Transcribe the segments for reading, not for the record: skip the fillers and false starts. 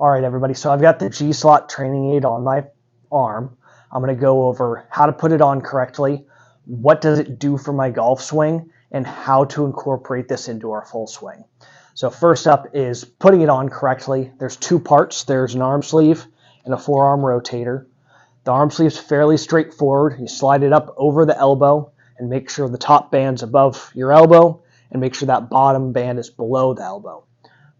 All right, everybody, so I've got the G-slot training aid on my arm. I'm going to go over how to put it on correctly, what does it do for my golf swing, and how to incorporate this into our full swing. So first up is putting it on correctly. There's two parts. There's an arm sleeve and a forearm rotator. The arm sleeve is fairly straightforward. You slide it up over the elbow and make sure the top band's above your elbow and make sure that bottom band is below the elbow.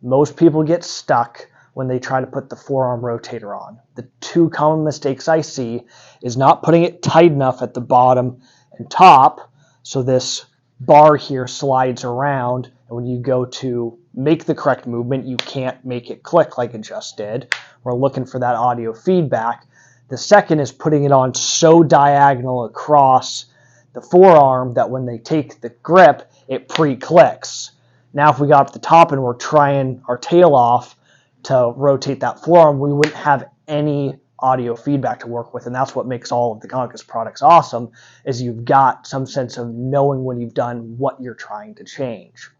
Most people get stuck when they try to put the forearm rotator on. The two common mistakes I see is not putting it tight enough at the bottom and top so this bar here slides around, and when you go to make the correct movement, you can't make it click like it just did. We're looking for that audio feedback. The second is putting it on so diagonal across the forearm that when they take the grip, it pre-clicks. Now if we got up the top and we're trying our tail off to rotate that forearm, we wouldn't have any audio feedback to work with, and that's what makes all of the Gonkis products awesome, is you've got some sense of knowing when you've done what you're trying to change.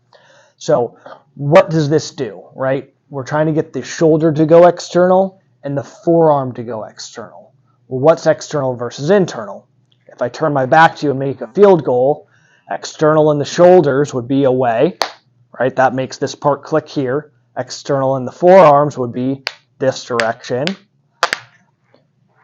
So what does this do, right? We're trying to get the shoulder to go external and the forearm to go external. Well, what's external versus internal? If I turn my back to you and make a field goal, external in the shoulders would be away, right? That makes this part click here. External in the forearms would be this direction.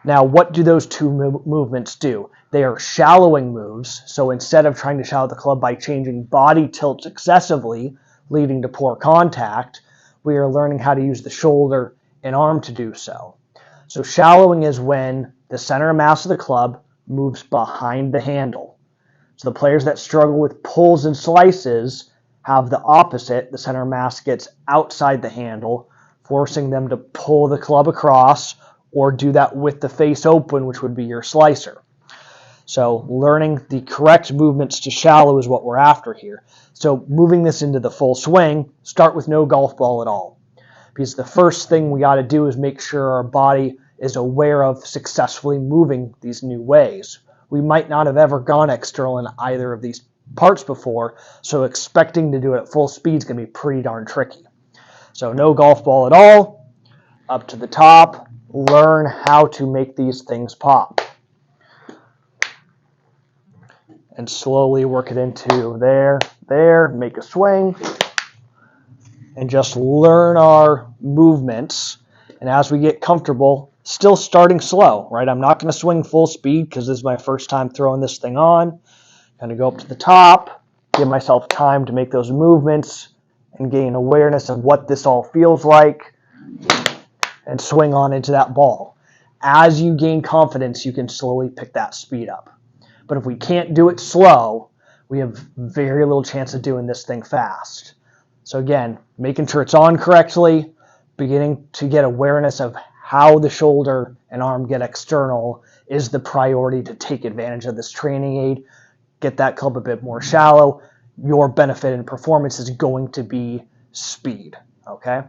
Now, what do those two movements do? They are shallowing moves. So instead of trying to shallow the club by changing body tilt excessively, leading to poor contact, we are learning how to use the shoulder and arm to do so. So shallowing is when the center of mass of the club moves behind the handle. So the players that struggle with pulls and slices have the opposite. The center of mass gets outside the handle, forcing them to pull the club across or do that with the face open, which would be your slicer. So learning the correct movements to shallow is what we're after here. So moving this into the full swing, start with no golf ball at all. Because the first thing we got to do is make sure our body is aware of successfully moving these new ways. We might not have ever gone external in either of these parts before, so expecting to do it at full speed is going to be pretty darn tricky. So no golf ball at all, up to the top, learn how to make these things pop. And slowly work it into there, make a swing, and just learn our movements. And as we get comfortable, still starting slow, right? I'm not going to swing full speed because this is my first time throwing this thing on. Going to go up to the top, give myself time to make those movements and gain awareness of what this all feels like, and swing on into that ball. As you gain confidence, you can slowly pick that speed up. But if we can't do it slow, we have very little chance of doing this thing fast. So again, making sure it's on correctly, beginning to get awareness of how the shoulder and arm get external is the priority to take advantage of this training aid. Get that club a bit more shallow. Your benefit in performance is going to be speed, okay?